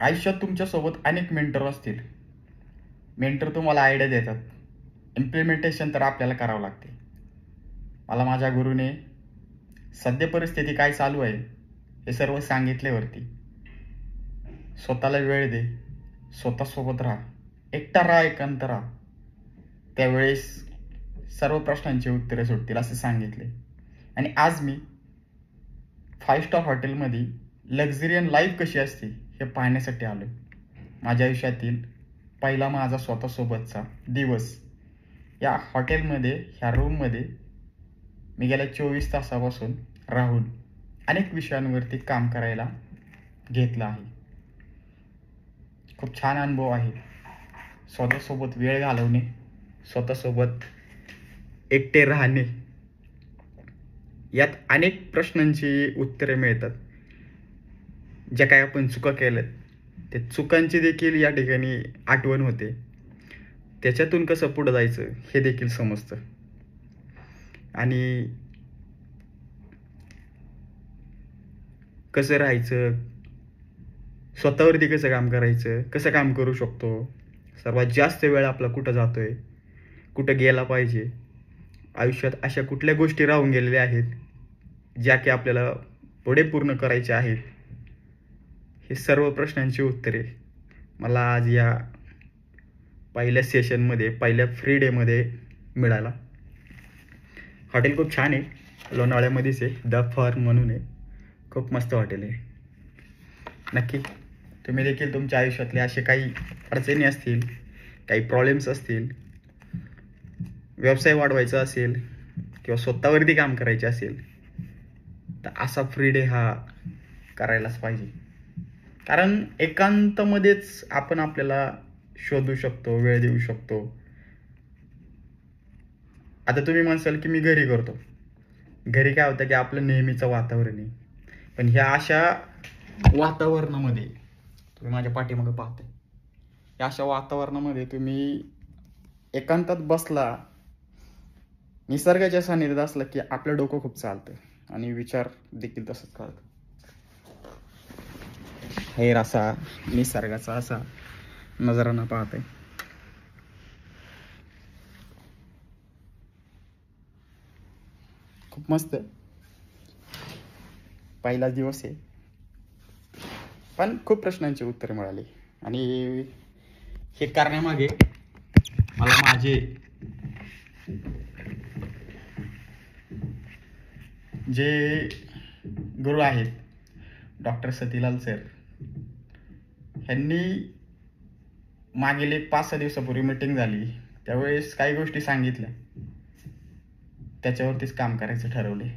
आयुष्यात तुमच्यासोबत अनेक मेंटर असतील. मेंटर तुम्हाला आयडिया देतात, इम्प्लिमेंटेशन तर आपल्याला करावं लागते. मला माझ्या गुरुने सद्य परिस्थिती काय चालू आहे हे सर्व सांगितल्यावरती स्वतःला वेळ दे, स्वतःसोबत राहा, एकटा राहा, एकांत राहा, त्यावेळेस सर्व प्रश्नांची उत्तरे सुटतील असे सांगितले. आणि आज मी 5 स्टार हॉटेलमध्ये लक्झरियन लाईफ कशी असते हे पाहण्यासाठी आलो. माझ्या आयुष्यातील पहिला माझा स्वतःसोबतचा दिवस या हॉटेलमध्ये, ह्या रूममध्ये मी गेल्या 24 तासापासून राहून अनेक विषयांवरती काम करायला घेतलं आहे. खूप छान अनुभव आहे. स्वतःसोबत वेळ घालवणे, स्वतःसोबत एकटे राहणे, यात अनेक प्रश्नांची उत्तरे मिळतात. ज्या काय आपण चुका केल्यात ते चुकांची देखील या ठिकाणी आठवण होते. त्याच्यातून कसं पुढं जायचं हे देखील समजतं. आणि कसं राहायचं, स्वतःवरती कसं काम करायचं, कसं काम करू शकतो, सर्वात जास्त वेळ आपला कुठं जातोय, कुठं गेला पाहिजे, आयुष्यात अशा कुठल्या गोष्टी राहून गेलेल्या आहेत ज्या की आपल्याला पुढे पूर्ण करायच्या आहेत, हे सर्व प्रश्नांची उत्तरे मला आज या पहिल्या सेशनमध्ये, पहिल्या फ्री डेमध्ये मिळाला. हॉटेल खूप छान आहे, लोणावळ्यामध्येच आहे, द फॉर्म म्हणून आहे. खूप मस्त हॉटेल आहे. नक्की तुम्ही देखील तुमच्या आयुष्यातले असे काही अडचणी असतील, काही प्रॉब्लेम्स असतील, व्यवसाय वाढवायचा असेल किंवा स्वतःवरती काम करायचे असेल तर असा फ्री डे हा करायलाच पाहिजे. कारण एकांतामध्येच आपण आपल्याला शोधू शकतो, वेळ देऊ शकतो. आता तुम्ही म्हणसाल की मी घरी करतो. घरी काय होतं की आपलं नेहमीचं वातावरण आहे, पण ह्या अशा वातावरणामध्ये तुम्ही माझ्या पाठीमागे पाहताय, या अशा वातावरणामध्ये तुम्ही एकांतात बसला, निसर्गाच्या सानिध्यात असला की आपलं डोकं खूप चालतं आणि विचार देखील तसंच करतं. हेर असा निसर्गाचा असा नजारा पाहताय. खूप मस्त. पहिलाच दिवस आहे पण खूप प्रश्नांची उत्तरे मिळाली. आणि हे करण्यामागे मला माझे जे गुरु आहेत डॉक्टर सतीलाल सर, ह्यांनी मागील एक 5-6 दिवसापूर्वी मीटिंग झाली, त्यावेळेस काही गोष्टी सांगितल्या, त्याच्यावरतीच काम करायचं ठरवले.